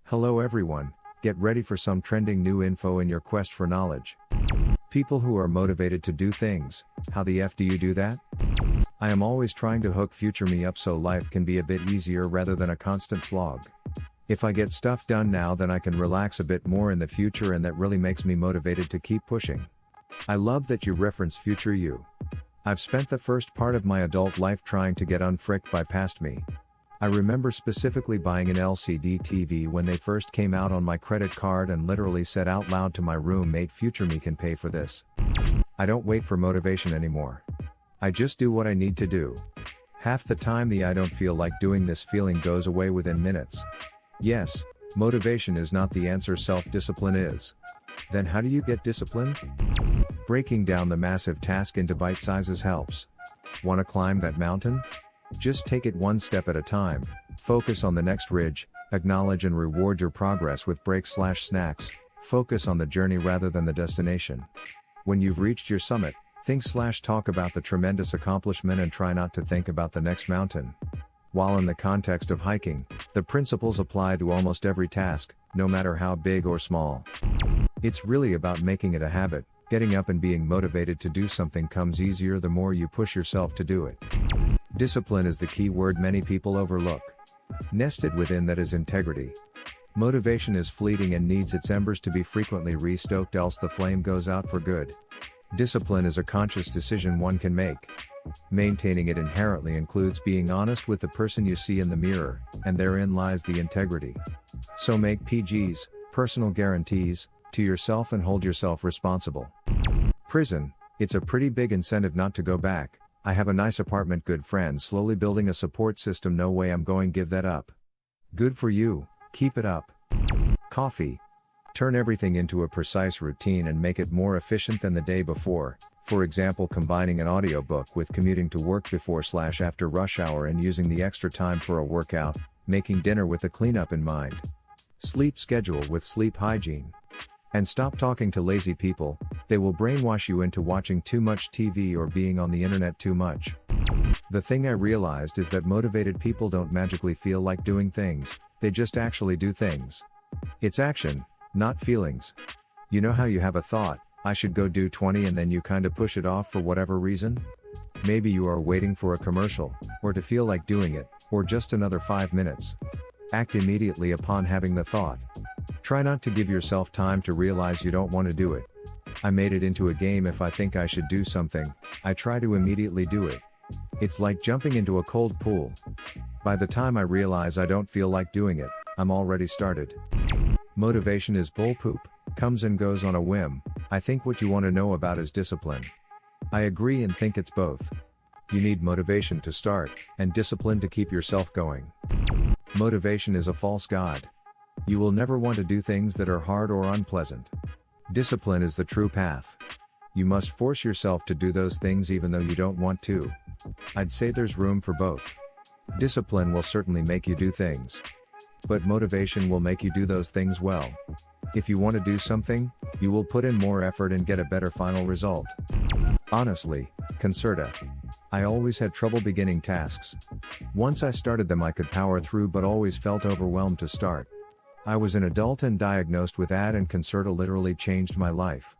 Hello everyone, get ready for some trending new info in your quest for knowledge. People who are motivated to do things, how the F do you do that? I am always trying to hook future me up so life can be a bit easier rather than a constant slog. If I get stuff done now, then I can relax a bit more in the future, and that really makes me motivated to keep pushing. I love that you reference future you. I've spent the first part of my adult life trying to get unfricked by past me. I remember specifically buying an LCD TV when they first came out on my credit card and literally said out loud to my roommate, future me can pay for this. I don't wait for motivation anymore. I just do what I need to do. Half the time the I don't feel like doing this feeling goes away within minutes. Yes, motivation is not the answer, self-discipline is. Then how do you get disciplined? Breaking down the massive task into bite sizes helps. Want to climb that mountain? Just take it one step at a time, focus on the next ridge, acknowledge and reward your progress with breaks/snacks, focus on the journey rather than the destination. When you've reached your summit, think/talk about the tremendous accomplishment and try not to think about the next mountain. While in the context of hiking, the principles apply to almost every task, no matter how big or small. It's really about making it a habit. Getting up and being motivated to do something comes easier the more you push yourself to do it. Discipline is the key word many people overlook. Nested within that is integrity. Motivation is fleeting and needs its embers to be frequently restoked, else the flame goes out for good. Discipline is a conscious decision one can make. Maintaining it inherently includes being honest with the person you see in the mirror, and therein lies the integrity. So make PGs, personal guarantees, to yourself and hold yourself responsible. Prison, it's a pretty big incentive not to go back. I have a nice apartment, good friends, slowly building a support system, no way I'm going give that up. Good for you, keep it up. Coffee. Turn everything into a precise routine and make it more efficient than the day before, for example combining an audiobook with commuting to work before/after rush hour and using the extra time for a workout, making dinner with the cleanup in mind. Sleep schedule with sleep hygiene. And stop talking to lazy people, they will brainwash you into watching too much TV or being on the internet too much. The thing I realized is that motivated people don't magically feel like doing things, they just actually do things. It's action, not feelings. You know how you have a thought, I should go do 20, and then you kinda push it off for whatever reason? Maybe you are waiting for a commercial, or to feel like doing it, or just another 5 minutes. Act immediately upon having the thought. Try not to give yourself time to realize you don't want to do it. I made it into a game. If I think I should do something, I try to immediately do it. It's like jumping into a cold pool. By the time I realize I don't feel like doing it, I'm already started. Motivation is bullpoop, comes and goes on a whim. I think what you want to know about is discipline. I agree and think it's both. You need motivation to start, and discipline to keep yourself going. Motivation is a false god. You will never want to do things that are hard or unpleasant. Discipline is the true path. You must force yourself to do those things even though you don't want to. I'd say there's room for both. Discipline will certainly make you do things. But motivation will make you do those things well. If you want to do something, you will put in more effort and get a better final result. Honestly, concerta. I always had trouble beginning tasks. Once I started them I could power through, but always felt overwhelmed to start. I was an adult and diagnosed with AD, and concerta literally changed my life.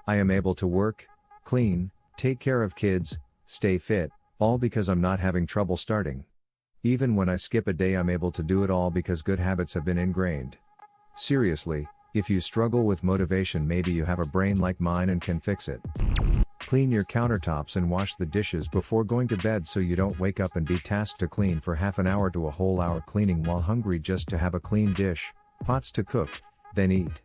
I am able to work, clean, take care of kids, stay fit, all because I'm not having trouble starting. Even when I skip a day I'm able to do it all because good habits have been ingrained. Seriously, if you struggle with motivation, maybe you have a brain like mine and can fix it. Clean your countertops and wash the dishes before going to bed so you don't wake up and be tasked to clean for half an hour to a whole hour cleaning while hungry just to have a clean dish, pots to cook, then eat.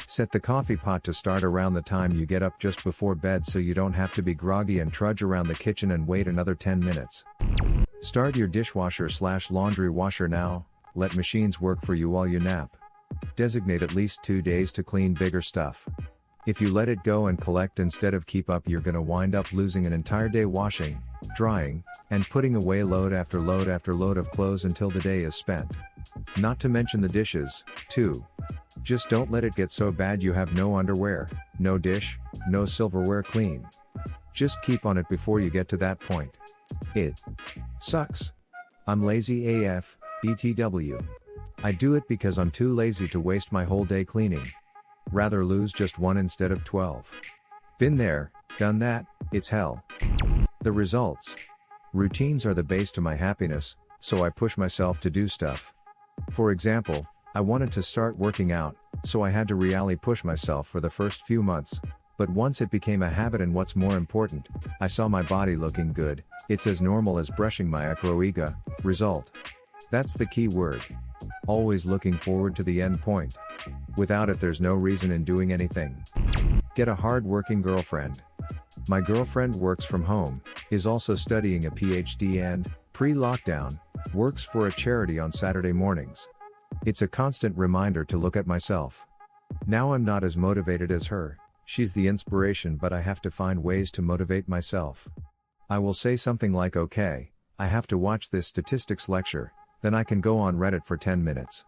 Set the coffee pot to start around the time you get up just before bed so you don't have to be groggy and trudge around the kitchen and wait another 10 minutes. Start your dishwasher/laundry washer now, let machines work for you while you nap. Designate at least 2 days to clean bigger stuff. If you let it go and collect instead of keep up, you're gonna wind up losing an entire day washing, drying, and putting away load after load after load of clothes until the day is spent. Not to mention the dishes, too. Just don't let it get so bad you have no underwear, no dish, no silverware clean. Just keep on it before you get to that point. It sucks. I'm lazy AF, BTW. I do it because I'm too lazy to waste my whole day cleaning. Rather lose just one instead of 12. Been there, done that, it's hell. The results. Routines are the base to my happiness, so I push myself to do stuff. For example, I wanted to start working out, so I had to really push myself for the first few months. But once it became a habit, and what's more important, I saw my body looking good, it's as normal as brushing my acroega. Result. That's the key word. Always looking forward to the end point. Without it, there's no reason in doing anything. Get a hard-working girlfriend. My girlfriend works from home, is also studying a PhD and, pre-lockdown, works for a charity on Saturday mornings. It's a constant reminder to look at myself. Now I'm not as motivated as her. She's the inspiration, but I have to find ways to motivate myself. I will say something like, okay, I have to watch this statistics lecture, then I can go on Reddit for 10 minutes.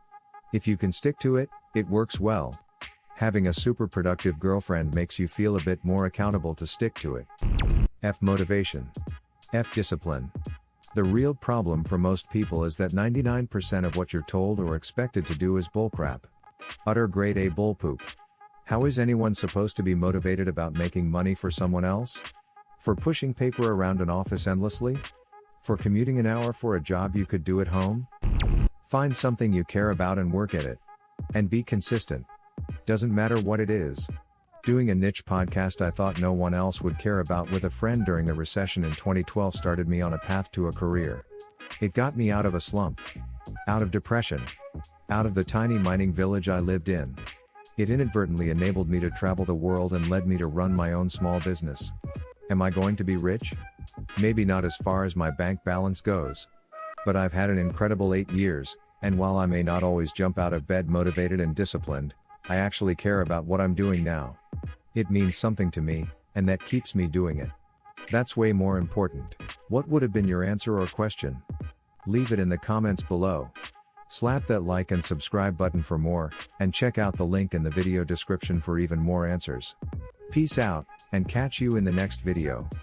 If you can stick to it, it works well. Having a super productive girlfriend makes you feel a bit more accountable to stick to it. F motivation. F discipline. The real problem for most people is that 99% of what you're told or expected to do is bullcrap. Utter grade A bullpoop. How is anyone supposed to be motivated about making money for someone else? For pushing paper around an office endlessly? For commuting an hour for a job you could do at home? Find something you care about and work at it. And be consistent. Doesn't matter what it is. Doing a niche podcast I thought no one else would care about with a friend during the recession in 2012 started me on a path to a career. It got me out of a slump. Out of depression. Out of the tiny mining village I lived in. It inadvertently enabled me to travel the world and led me to run my own small business. Am I going to be rich? Maybe not as far as my bank balance goes. But I've had an incredible 8 years, and while I may not always jump out of bed motivated and disciplined, I actually care about what I'm doing now. It means something to me, and that keeps me doing it. That's way more important. What would have been your answer or question? Leave it in the comments below. Slap that like and subscribe button for more, and check out the link in the video description for even more answers. Peace out, and catch you in the next video.